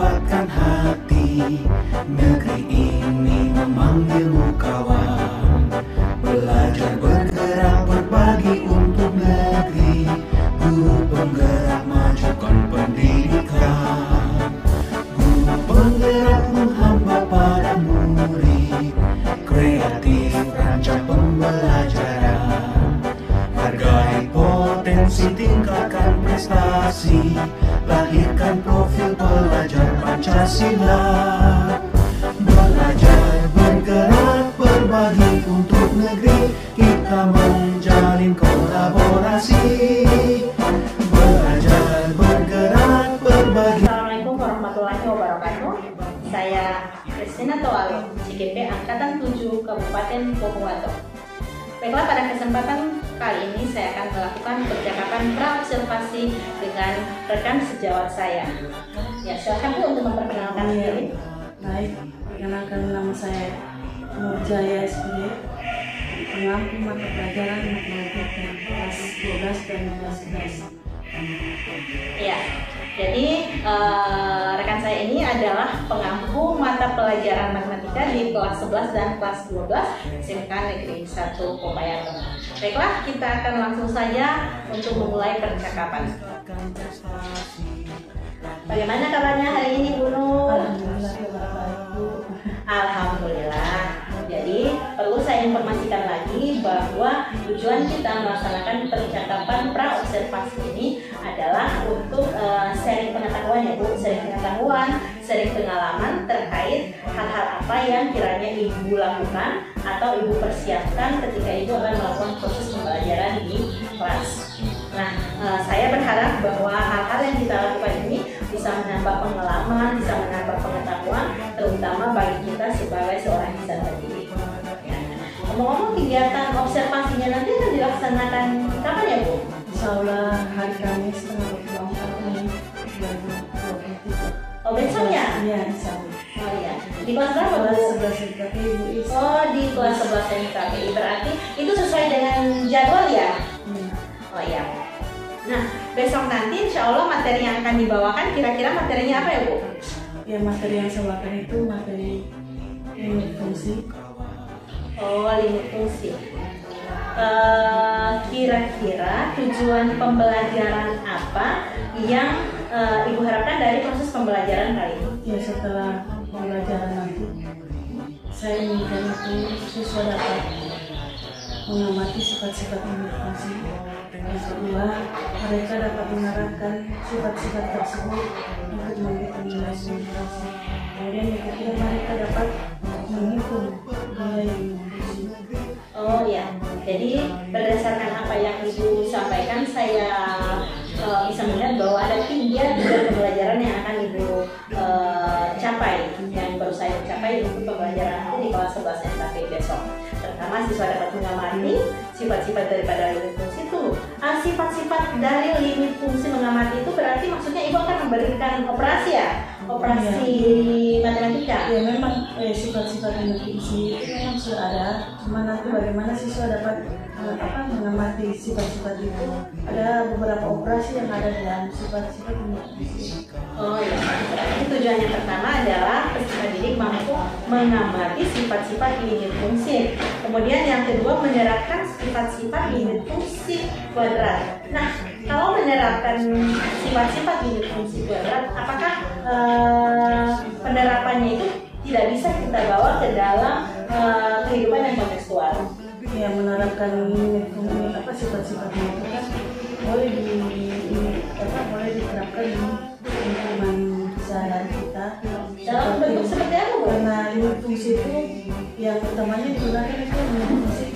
kuatkan hati. Negeri ini memanggilmu kawan. Belajar bergerak berbagi untuk negeri. Guru penggerak majukan pendidikan. Guru penggerak menghamba pada murid. Kreatif rancang pembelajaran. Hargai potensi, tingkatkan prestasi. Lahirkan profil pelajar Pancasila. Belajar bergerak berbagi untuk negeri. Kita menjalin kolaborasi. Belajar bergerak berbagi. Assalamualaikum warahmatullahi wabarakatuh. Saya Kristina Toalo, CGP Angkatan 7 Kabupaten Pohuwato. Baiklah, pada kesempatan kali ini saya akan melakukan percakapan pra-observasi dengan rekan sejawat saya. Ya, silakan Bu untuk memperkenalkan diri. Baik, perkenalkan nama saya Nur Jaya SPD, pengampu mata pelajaran matematika kelas 12 dan kelas 11. Ya, jadi rekan saya ini adalah pengampu mata pelajaran matematika di kelas 11 dan kelas 12 SMK Negeri 1 Popayan. Baiklah, kita akan langsung saja untuk memulai percakapan. Bagaimana kabarnya hari ini, Bu Nur? Alhamdulillah. Jadi perlu saya informasikan lagi bahwa tujuan kita melaksanakan percakapan pra-observasi ini adalah untuk sharing pengetahuan ya Bu, sharing pengetahuan, sharing pengalaman terkait hal-hal apa yang kiranya Ibu lakukan atau Ibu persiapkan ketika Ibu akan melakukan proses pembelajaran di kelas. Nah, saya berharap bahwa hal-hal yang kita lakukan ini bisa menambah pengalaman, bisa menambah pengetahuan, terutama bagi kita sebagai seorang insan pendidik. Ya. Ngomong-ngomong, kegiatan observasinya nanti akan dilaksanakan kapan ya Bu? Insya Allah hari Kamis tanggal 24 Mei 2023. Oh, besok ya? Iya, insya Allah. Oh iya. Di kelas berapa Bu? Kelas 11 KPI Bu Is. Oh, di kelas 11 KPI. Berarti itu sesuai dengan jadwal ya? Oh iya. Nah, besok nanti insya Allah materi yang akan dibawakan kira-kira materinya apa ya Bu? Ya, materi yang saya bawakan itu materi limit fungsi. Oh, limit fungsi. Kira-kira tujuan pembelajaran apa yang Ibu harapkan dari proses pembelajaran kali ini? Ya, setelah pembelajaran nanti saya inginkan itu siswa dapat mengamati sifat-sifat limit fungsi. Yang kedua, mereka dapat menerapkan sifat-sifat tersebut untuk menghitung nilai limit fungsi. Kemudian yang ketiga, mereka dapat menghitung nilai limit fungsi. Oh ya, jadi berdasarkan apa yang Ibu sampaikan, saya bisa melihat bahwa ada 3 tujuan pembelajaran yang akan Ibu capai, yang baru saya capai untuk pembelajaran nanti di kelas 11 SKP besok. Pertama, siswa dapat mengamati sifat-sifat daripada limit fungsi itu. Sifat-sifat dari limit fungsi mengamati itu berarti maksudnya Ibu akan memberikan operasi ya? Operasi matematika? Ya, memang sifat-sifat limit fungsi itu memang sudah ada. Cuma nanti bagaimana siswa dapat mengamati sifat-sifat itu. Ada beberapa operasi yang ada dalam sifat-sifat limit fungsi. Oh ya, berarti tujuan yang pertama adalah peserta didik mampu mengamati sifat-sifat limit fungsi. Kemudian yang kedua, menerapkan sifat-sifat limit fungsi kuadrat. Nah, kalau menerapkan sifat-sifat limit fungsi kuadrat, apakah penerapannya itu tidak bisa kita bawa ke dalam kehidupan yang kontekstual? Ya, menerapkan limit fungsi sifat-sifatnya itu kan boleh boleh diterapkan di lingkungan keseharian kita. Dalam bentuk seperti apa Bu? Karena limit fungsi itu yang utamanya digunakan itu limit fungsi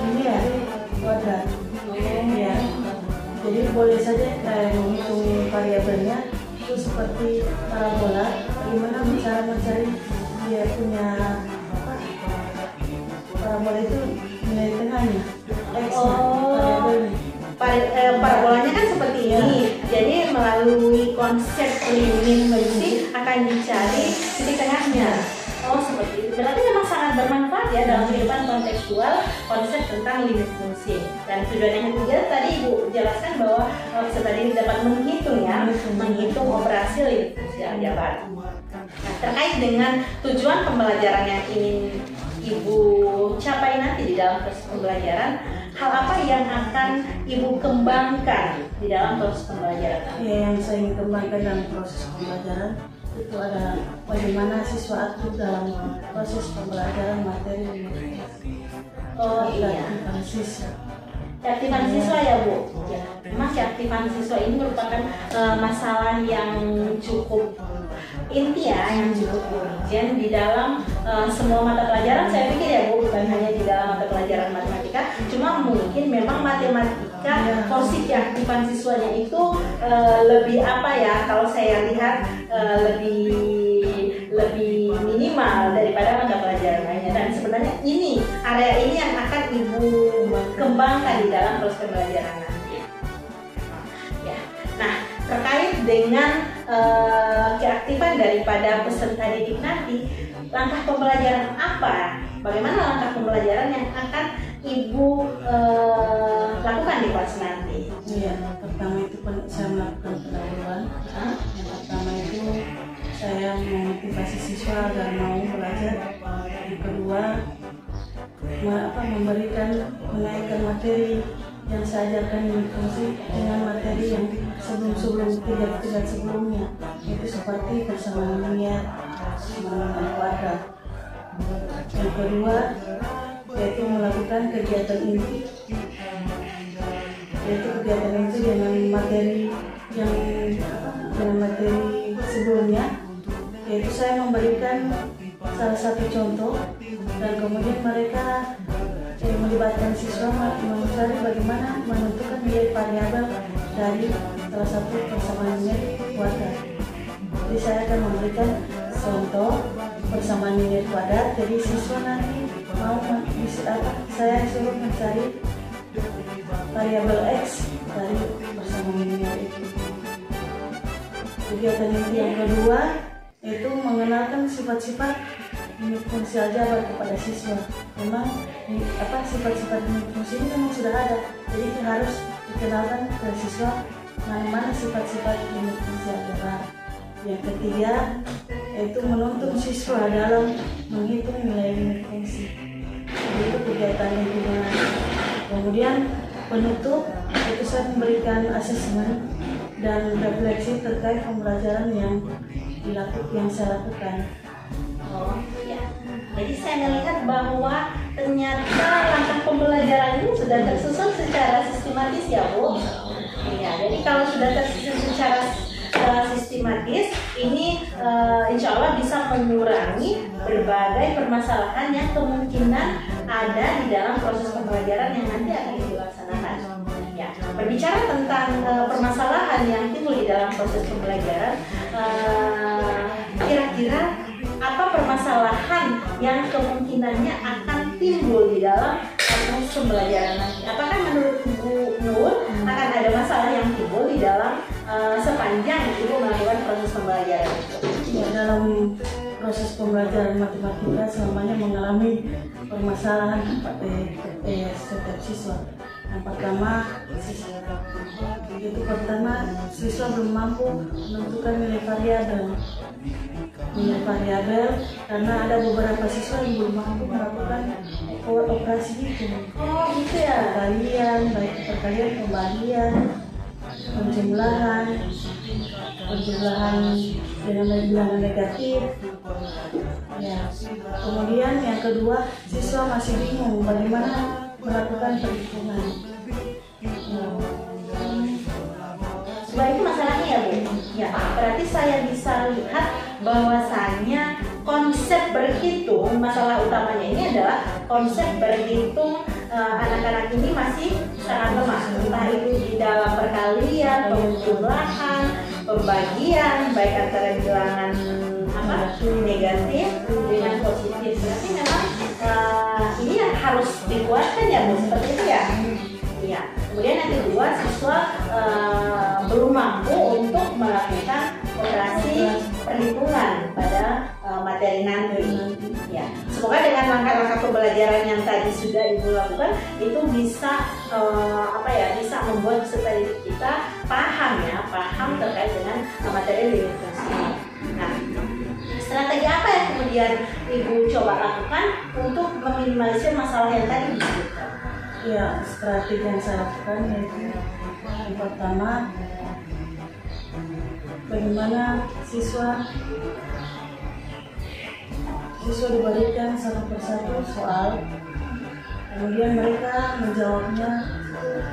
linear kuadrat. Ya, jadi boleh saja menghitung variabelnya itu seperti parabola. Bagaimana cara mencari dia punya parabola itu nilai tengahnya x-nya, variabelnya. Parabolanya kan seperti ini. Jadi melalui konsep limit fungsi akan dicari titik tengahnya. Oh, seperti itu. Berarti memang sangat sangat bermanfaat ya dalam kehidupan kontekstual konsep tentang limit fungsi. Dan tujuan yang ketiga tadi Ibu jelaskan bahwa peserta didik dapat menghitung ya, menghitung operasi limit fungsi aljabar. Nah, terkait dengan tujuan pembelajaran yang ingin Ibu capai nanti di dalam proses pembelajaran, hal apa yang akan Ibu kembangkan di dalam proses pembelajaran? Ya, yang saya ingin kembangkan dalam proses pembelajaran itu adalah bagaimana siswa aktif dalam proses pembelajaran materi limit fungsi. Oh iya. Keaktifan siswa ya Bu. Ya, memang keaktifan siswa ini merupakan masalah yang cukup inti ya, yang cukup urgent di dalam semua mata pelajaran. Saya pikir ya Bu, bukan hanya di dalam mata pelajaran matematika, cuma mungkin memang matematika porsi keaktifan siswanya itu lebih apa ya? Kalau saya lihat lebih minimal daripada mata pelajaran lainnya. Dan sebenarnya ini area ini yang akan Ibu kembangkan di dalam proses pembelajaran nanti. Ya. Nah, terkait dengan keaktifan daripada peserta didik nanti, langkah pembelajaran apa? Bagaimana langkah pembelajaran yang akan Ibu lakukan di kelas nanti? Iya, pertama itu saya melakukan pendahuluan. Yang pertama itu saya memotivasi siswa agar mau belajar. Yang kedua, menaikkan materi yang saya ajarkan limit fungsi dengan materi yang tidak sebelumnya, itu seperti persamaan niat, persamaan kuadrat. Yang kedua yaitu melakukan kegiatan inti, yaitu kegiatan inti dengan materi sebelumnya, yaitu saya memberikan salah satu contoh dan kemudian mereka melibatkan siswa mencari bagaimana menentukan nilai variabel dari salah satu persamaan nilai kuadrat. Jadi saya akan memberikan contoh persamaan nilai kuadrat, jadi siswa nanti mau saya suruh mencari variabel X dari persamaan nilai itu. Kegiatan inti yang kedua yaitu mengenalkan sifat-sifat limit fungsi aljabar kepada siswa. Memang sifat-sifat limit fungsi ini memang sudah ada, jadi harus dikenalkan ke siswa mana sifat-sifat limit fungsi aljabar. Yang ketiga yaitu menuntun siswa dalam menghitung nilai limit fungsi. Jadi itu kegiatan yang kedua. Kemudian penutup itu saya memberikan asesmen dan refleksi terkait pembelajaran yang saya lakukan. Oh ya, jadi saya melihat bahwa ternyata langkah pembelajaran ini sudah tersusun secara sistematis ya Bu. Iya, jadi kalau sudah tersusun secara sistematis, ini insya Allah bisa mengurangi berbagai permasalahan yang kemungkinan ada di dalam proses pembelajaran yang nanti akan dilaksanakan. Ya, berbicara tentang permasalahan yang timbul di dalam proses pembelajaran, kira-kira apa permasalahan yang kemungkinannya akan timbul di dalam proses pembelajaran nanti? Apakah menurut Bu Nur akan ada masalah yang timbul di dalam sepanjang Ibu melakukan proses pembelajaran itu? Ya, dalam proses pembelajaran matematika selamanya mengalami permasalahan setiap siswa. Yang pertama siswa belum mampu menentukan nilai variabel karena ada beberapa siswa yang belum mampu melakukan operasi hitung. Oh gitu ya. Perkalian, pembagian, penjumlahan dengan bilangan negatif. Ya. Kemudian yang kedua, siswa masih bingung bagaimana melakukan perhitungan. Setelah itu masalahnya ya Bu. Ya, berarti saya bisa lihat bahwasanya konsep berhitung, masalah utamanya ini adalah konsep berhitung anak-anak ini masih sangat lemah. Entah itu di dalam perkalian, penjumlahan, pembagian, baik antara bilangan negatif dengan positif. Berarti memang ini yang harus dikuatkan ya Bu, seperti itu ya. Iya. Kemudian yang kedua, siswa belum mampu untuk melakukan operasi perhitungan pada materi materi nanti. Ya, semoga dengan langkah-langkah pembelajaran yang tadi sudah Ibu lakukan itu bisa bisa membuat peserta didik kita paham terkait dengan materi living fungsi ini. Nah, strategi apa yang kemudian Ibu coba lakukan untuk meminimalisir masalah yang tadi disebutkan? Ya, strategi yang saya lakukan yaitu yang pertama, bagaimana siswa diberikan satu persatu soal, kemudian mereka menjawabnya,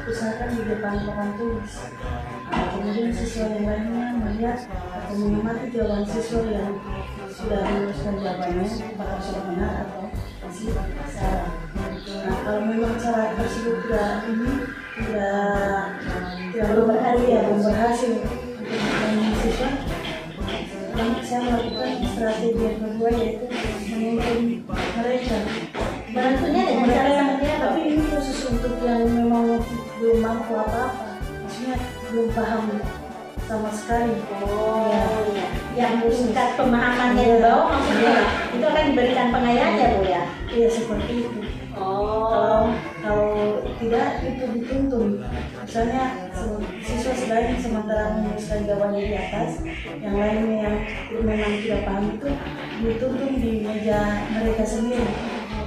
usahakan di depan papan tulis. Kemudian siswa yang lainnya melihat atau mengamati jawaban siswa yang sudah menuliskan jawabannya, apakah sudah benar atau masih salah. Nah, kalau memang cara tersebut belum berhasil untuk memenuhi siswa, saya melakukan strategi yang kedua, yaitu menuntun mereka. Menentunya dengan cara seperti apa? Tapi ini khusus untuk yang memang belum mampu apa-apa, maksudnya belum paham sama sekali. Ya. Yang tingkat pemahamannya di bawah maksudnya itu akan diberikan pengayaan ya Bu ya? Iya, seperti itu. Kalau tidak, itu dituntun. Misalnya siswa selain sementara menuliskan jawabannya di atas, yang lainnya yang memang tidak paham itu dituntun di meja mereka sendiri.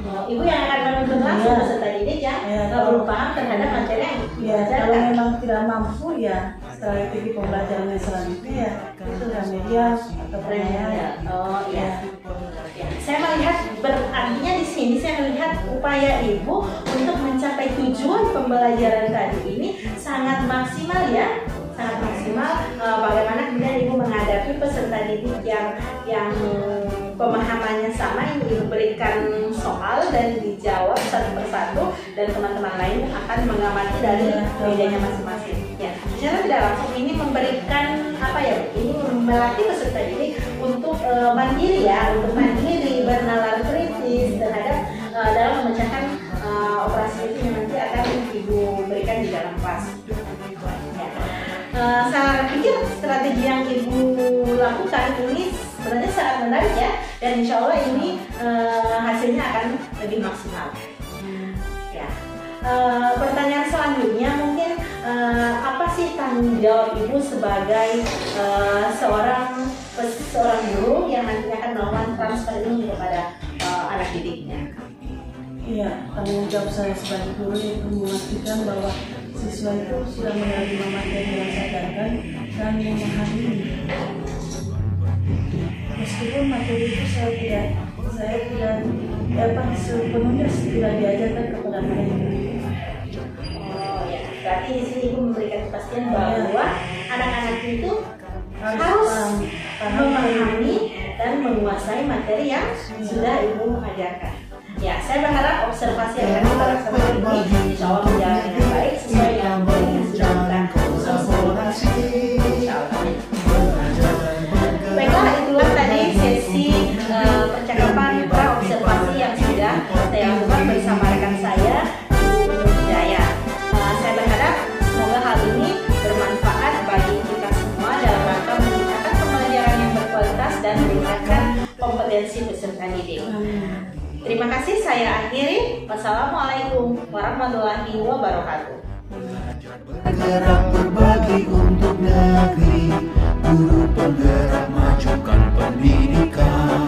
Ibu yang akan menuntun langsung peserta didik ya, belum paham terhadap materi yang kalau memang tidak mampu ya strategi pembelajarannya selanjutnya ya itu media atau pengayaan. Ya. Saya melihat berartinya di sini saya melihat upaya Ibu untuk mencapai tujuan pembelajaran tadi ini sangat maksimal ya, sangat maksimal. Bagaimana kemudian Ibu menghadapi peserta didik yang pemahamannya sama, yang Ibu berikan soal dan dijawab satu persatu dan teman-teman lain akan mengamati dari mejanya masing-masing. Ya, secara tidak langsung ini memberikan ini melatih peserta didik untuk mandiri ya, untuk mandiri bernalar kritis terhadap dalam memecahkan operasi itu yang nanti akan Ibu berikan di dalam kelas. Ya. Saya pikir strategi yang Ibu lakukan ini sebenarnya sangat menarik ya, dan insya Allah ini hasilnya akan lebih maksimal. Ya. Pertanyaan selanjutnya mungkin apa sih tanggung jawab Ibu sebagai seorang guru yang nantinya akan melakukan transfer ilmu kepada anak didiknya? Iya, tanggung jawab saya sebagai guru itu memastikan bahwa siswa itu sudah menerima materi yang saya ajarkan dan memahami. Meskipun materi itu saya tidak dapat sepenuhnya tidak diajarkan kepada mereka. Berarti di sini Ibu memberikan kepastian bahwa anak-anak itu harus memahami dan menguasai materi yang sudah Ibu ajarkan. Ya, saya berharap observasi yang akan kita laksanakan ini insya Allah berjalan dengan baik sesuai dengan yang sudah kita baiklah, itulah tadi sesi percakapan pra-observasi yang sudah saya lakukan bersama rekan saya, Hidayah. Saya berharap semoga hal ini bermanfaat bagi kita semua dalam rangka meningkatkan pembelajaran yang berkualitas dan meningkatkan kompetensi peserta didik. Terima kasih, saya akhiri. Wassalamualaikum warahmatullahi wabarakatuh. Bergerak berbagi untuk negeri, guru penggerak majukan pendidikan,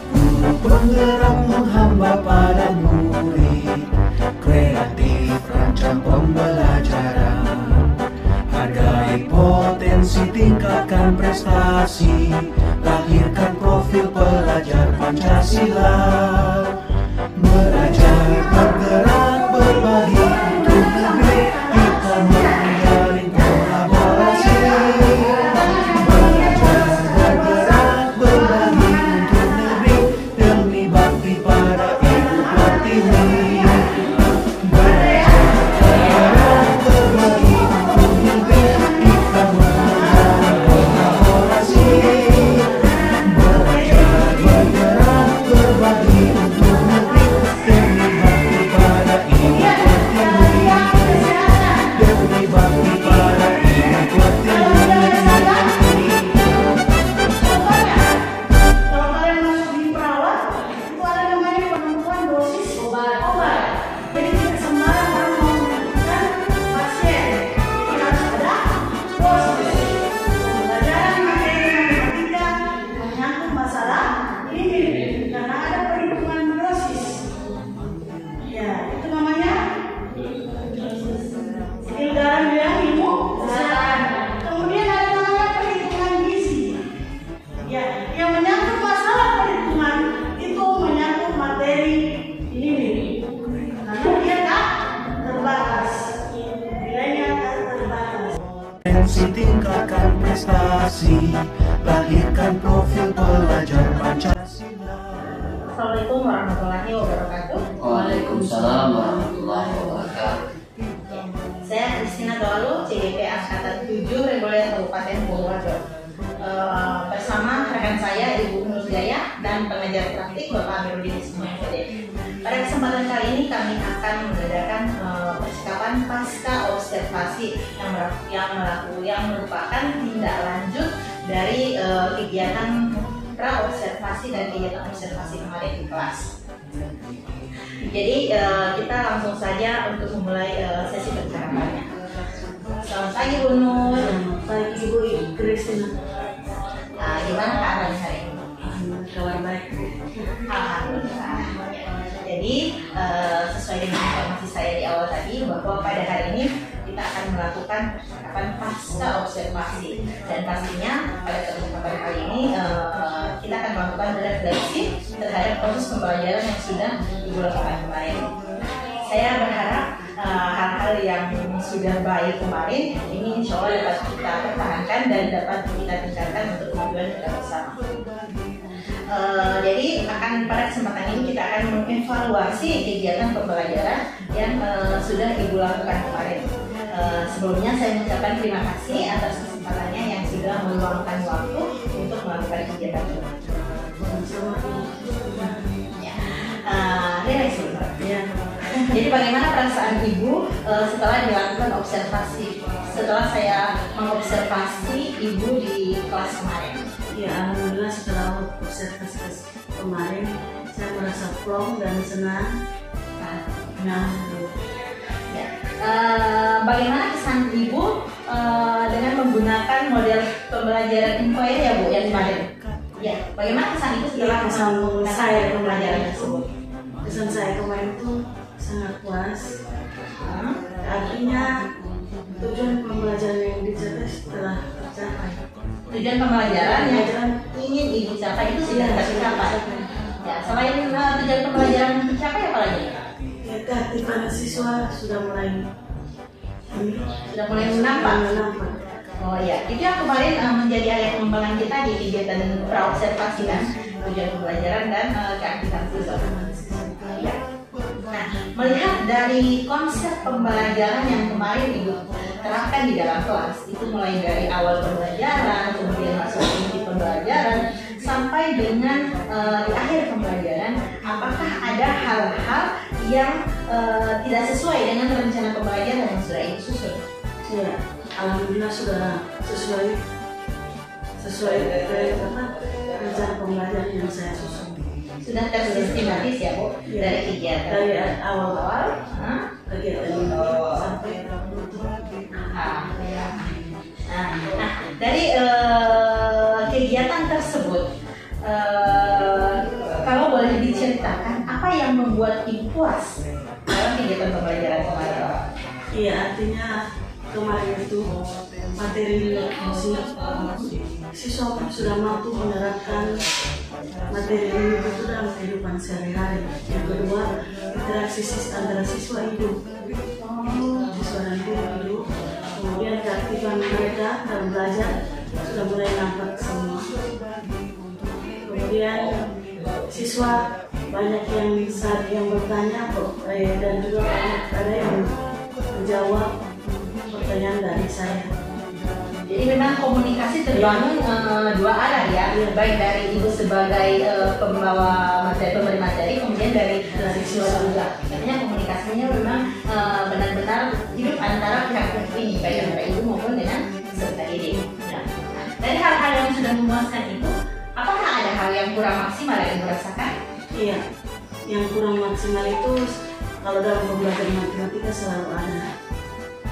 guru penggerak menghamba pada murid, kreatif rancang pembelajaran, hargai potensi tingkatkan prestasi, lahirkan profil pelajar Pancasila, belajar bergerak berbagi untuk negeri, kita menjalin kolaborasi, belajar bergerak berbagi untuk negeri demi bakti pada Ibu Pertiwi, belajar bergerak berbagi untuk negeri, kita menjalin kolaborasi, belajar bergerak berbagi untuk yang menyangkut masalah perhitungan itu menyangkut materi ini nih. Karena dia tak terbatas, nilainya tak terbatas. Kompetensi tingkatkan prestasi, lahirkan profil pelajar Pancasila. Assalamualaikum warahmatullahi wabarakatuh. Waalaikumsalam warahmatullahi wabarakatuh. Saya Kristina Doalu, CDP Angkatan 7 Reguler Kabupaten Purworejo. Bersama rekan saya Ibu Nur Jaya dan pengajar praktik Bapak Amiruddin Ismail MPD. Pada kesempatan kali ini kami akan mengadakan percakapan pasca observasi yang merupakan tindak lanjut dari kegiatan pra-observasi dan kegiatan observasi kemarin di kelas. Jadi kita langsung saja untuk memulai sesi percakapannya. Selamat pagi Bu Nur. Selamat pagi Ibu Kristina. Gimana keadaan hari ini? Kabar baik. Alhamdulillah. Jadi sesuai dengan informasi saya di awal tadi bahwa pada hari ini kita akan melakukan percakapan pasca observasi, dan pastinya pada percakapan kali ini kita akan melakukan refleksi terhadap proses pembelajaran yang sudah Ibu lakukan kemarin. Saya berharap hal-hal yang sudah baik kemarin ini insya Allah dapat kita pertahankan dan dapat kita tingkatkan untuk tujuan kita bersama. Jadi pada kesempatan ini kita akan mengevaluasi kegiatan pembelajaran yang sudah Ibu lakukan kemarin. Sebelumnya saya mengucapkan terima kasih atas kesempatannya yang sudah meluangkan waktu untuk melakukan kegiatan ini. Relax sebentar. Jadi bagaimana perasaan Ibu setelah dilakukan observasi? Setelah saya mengobservasi Ibu di kelas kemarin. Ya, alhamdulillah setelah observasi kemarin saya merasa plong dan senang. Ya. Bagaimana kesan Ibu dengan menggunakan model pembelajaran inquiry ya Bu yang kemarin? Ya, bagaimana kesan Ibu setelah menggunakan saya pembelajaran tersebut? Kesan saya kemarin itu sangat puas. Artinya tujuan pembelajaran yang dicapai telah tercapai. Tujuan pembelajaran yang ingin Ibu capai itu sudah tercapai. Ya, selain tujuan pembelajaran tercapai apa lagi? Ya, keaktifan siswa sudah mulai nampak. menampak. Oh ya, itu yang kemarin menjadi ayat pengembangan kita di kegiatan pra-observasi kan, tujuan pembelajaran dan keaktifan siswa. Ya. Nah, melihat dari konsep pembelajaran yang kemarin Ibu terapkan di dalam kelas, itu mulai dari awal pembelajaran, kemudian masuk inti pembelajaran, sampai dengan di akhir pembelajaran, apakah ada hal-hal yang tidak sesuai dengan rencana pembelajaran yang sudah Ibu susun? Ya, alhamdulillah sudah sesuai rencana pembelajaran yang saya susun. Sudah tersistematis ya Bu, dari kegiatan Dari awal kegiatan ini sampai Nah, dari kegiatan tersebut, kalau boleh diceritakan apa yang membuat Ibu puas dalam kegiatan pembelajaran kemarin? Iya, artinya kemarin itu materi siswa sudah mampu menerapkan materi ini itu dalam kehidupan sehari-hari. Yang kedua, interaksi antara siswa hidup, siswa dan guru. Kemudian keaktifan mereka dalam belajar sudah mulai nampak semua. Kemudian siswa banyak yang bertanya dan juga ada yang menjawab pertanyaan dari saya. Jadi memang komunikasi terbangun dua arah ya, baik dari Ibu sebagai pembawa materi, pemberi materi, kemudian dari siswa juga. Artinya komunikasinya memang benar-benar hidup antara pihak ini, baik antara Ibu maupun dengan peserta didik. Nah, dari hal-hal yang sudah memuaskan Ibu, apakah ada hal yang kurang maksimal yang Ibu rasakan? Iya, yang kurang maksimal itu kalau dalam pembelajaran matematika selalu ada,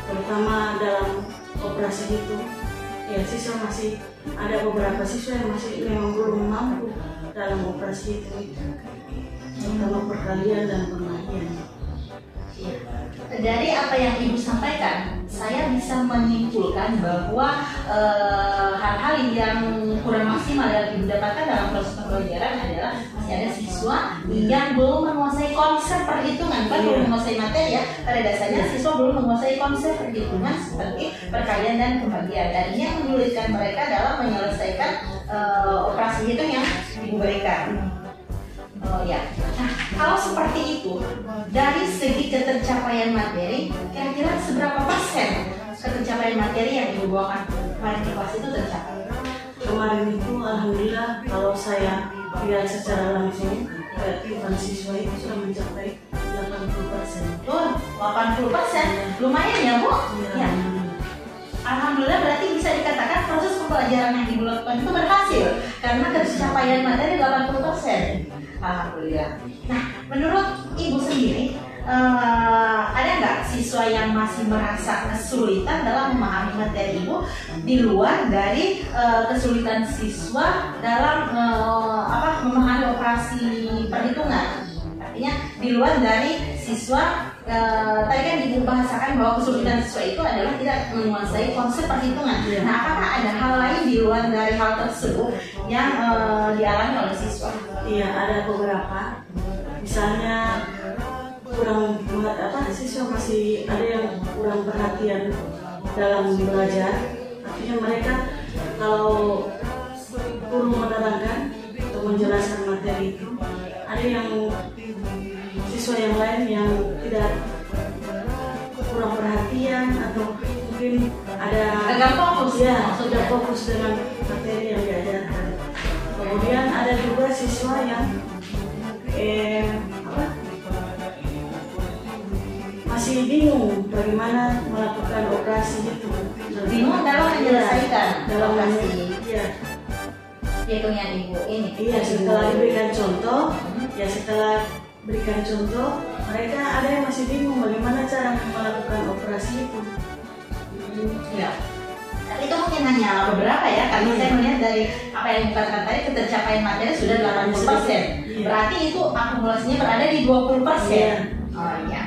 terutama dalam operasi itu. Ya, siswa masih ada beberapa siswa yang masih memang belum mampu dalam operasi itu, terutama perkalian dan pembagian. Dari apa yang Ibu sampaikan, saya bisa menyimpulkan bahwa hal-hal yang kurang maksimal yang didapatkan dalam proses pembelajaran adalah masih ada siswa yang belum menguasai konsep perhitungan, bukan belum menguasai materi ya. Pada dasarnya siswa belum menguasai konsep perhitungan seperti perkalian dan pembagian, dan ini yang menyulitkan mereka dalam menyelesaikan operasi hitung yang diberikan. Ya. Nah, kalau seperti itu, dari segi ketercapaian materi, kira-kira seberapa persen ketercapaian materi yang Ibu bawakan kemarin di kelas itu tercapai? Kemarin itu alhamdulillah kalau saya lihat secara langsung keaktifan siswa itu sudah mencapai 80%. Oh, 80%, lumayan ya Bu? Ya. Alhamdulillah berarti bisa dikatakan proses pembelajaran yang Ibu lakukan itu berhasil karena ketercapaian materi 80%. Alhamdulillah. Nah, menurut Ibu sendiri, ada nggak siswa yang masih merasa kesulitan dalam memahami materi Ibu di luar dari kesulitan siswa dalam memahami operasi perhitungan? Artinya di luar dari siswa, tadi kan Ibu bahasakan bahwa kesulitan siswa itu adalah tidak menguasai konsep perhitungan. Nah, apakah ada hal lain di luar dari hal tersebut yang dialami oleh siswa? Iya, ada beberapa. Misalnya siswa masih ada yang kurang perhatian dalam belajar. Artinya mereka kalau guru menerangkan atau menjelaskan materi itu, ada yang siswa yang lain yang tidak kurang perhatian atau mungkin ada agak fokus ya, sudah fokus dengan materi yang diajarkan. Kemudian ada juga siswa yang masih bingung bagaimana melakukan operasi itu. Bingung dalam menyelesaikan dalam operasi hitungnya Ibu ini. Iya, setelah diberikan contoh, berikan contoh, mereka ada yang masih bingung bagaimana cara melakukan operasi itu. Ya. Itu mungkin hanya beberapa ya, karena saya melihat dari apa yang dikatakan tadi ketercapaian materi sudah 80%. Berarti itu akumulasinya berada di 20%. Oh iya.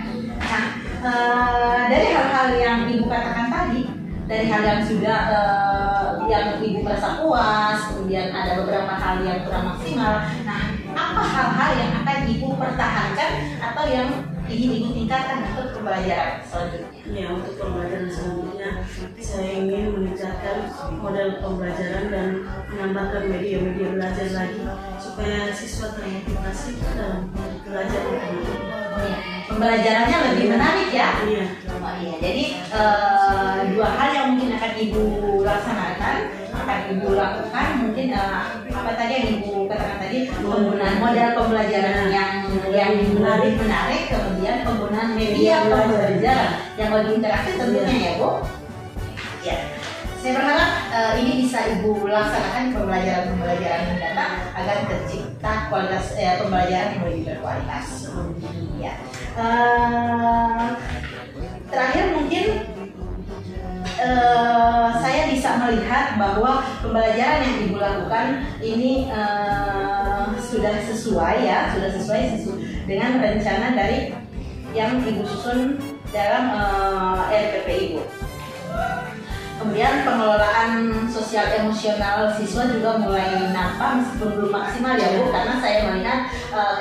Nah, dari hal-hal yang Ibu katakan tadi, dari hal yang sudah yang Ibu merasa puas, kemudian ada beberapa hal yang kurang maksimal. Nah, apa hal-hal yang akan Ibu pertahankan atau yang ingin Ibu tingkatkan untuk pembelajaran selanjutnya? Ya, untuk pembelajaran selanjutnya saya ingin meningkatkan model pembelajaran dan menambahkan media-media belajar lagi supaya siswa termotivasi dalam belajar matematika. Ya, pembelajarannya lebih menarik ya. Iya. Oh iya, jadi dua hal yang mungkin akan Ibu laksanakan, akan Ibu lakukan mungkin apa tadi yang Ibu katakan tadi, penggunaan model pembelajaran yang menarik, kemudian penggunaan media pembelajaran yang lebih interaktif tentunya ya Bu. Ya. Saya berharap ini bisa Ibu laksanakan pembelajaran mendatang agar tercipta kualitas pembelajaran yang lebih berkualitas. Ya. Terakhir mungkin saya bisa melihat bahwa pembelajaran yang Ibu lakukan ini sudah sesuai dengan rencana dari yang Ibu susun dalam RPP Ibu. Kemudian pengelolaan sosial emosional siswa juga mulai nampak meskipun belum maksimal ya Bu, karena saya melihat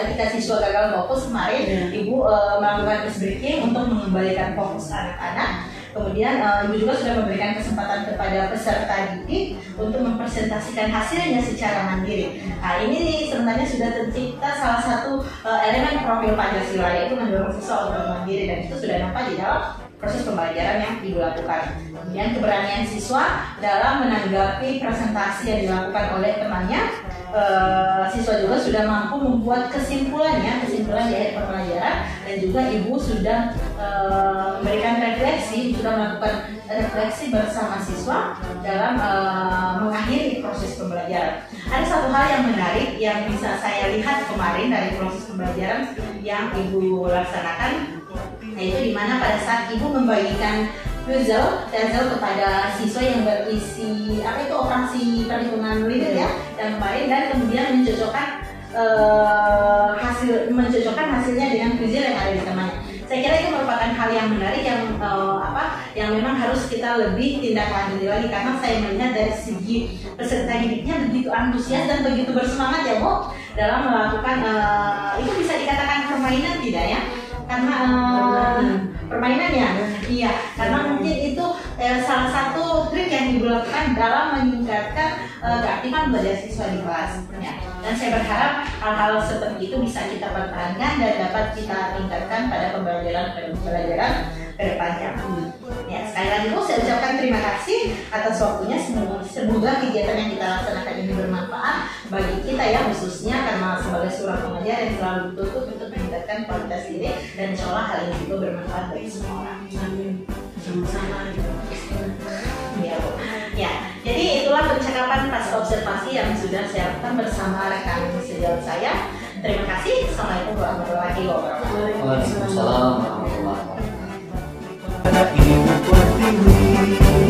ketika siswa gagal fokus kemarin Ibu melakukan ice breaking untuk mengembalikan fokus anak-anak. Kemudian Ibu juga sudah memberikan kesempatan kepada peserta didik untuk mempresentasikan hasilnya secara mandiri. Nah, ini sebenarnya sudah tercipta salah satu elemen profil Pancasila, yaitu mendorong siswa untuk mandiri, dan itu sudah nampak di dalam proses pembelajaran yang Ibu lakukan. Kemudian keberanian siswa dalam menanggapi presentasi yang dilakukan oleh temannya. Siswa juga sudah mampu membuat kesimpulan di akhir pembelajaran, dan juga Ibu sudah memberikan refleksi, sudah melakukan refleksi bersama siswa dalam mengakhiri proses pembelajaran. Ada satu hal yang menarik yang bisa saya lihat kemarin dari proses pembelajaran yang Ibu laksanakan, yaitu dimana pada saat Ibu membagikan puzzle kepada siswa yang berisi operasi perhitungan linear ya, yang kemarin, dan kemudian mencocokkan hasilnya dengan puzzle yang ada di temannya. Saya kira itu merupakan hal yang menarik yang memang harus kita lebih tindak lanjuti lagi, karena saya melihat dari segi peserta didiknya begitu antusias dan begitu bersemangat ya Bu dalam melakukan itu bisa dikatakan permainan tidak ya? Karena permainan ya, iya, karena mungkin itu salah satu trik yang Ibu lakukan dalam meningkatkan keaktifan belajar siswa di kelas ya. Dan saya berharap hal-hal seperti itu bisa kita pertahankan dan dapat kita tingkatkan pada pembelajaran ke depannya. Ya, sekali lagi Bu, saya ucapkan terima kasih atas waktunya. Semoga kegiatan yang kita laksanakan ini bermanfaat bagi kita ya, khususnya karena sebagai seorang pengajar yang selalu dituntut untuk meningkatkan kualitas diri, dan insya Allah hal ini juga bermanfaat bagi semua orang. Sama-sama. Ya, Bu. Ya, jadi itulah percakapan pasca observasi yang sudah saya lakukan bersama rekan sejawat saya. Terima kasih. Assalamualaikum warahmatullahi wabarakatuh. Waalaikumsalam warahmatullahi wabarakatuh. Pada ilmu pertiwi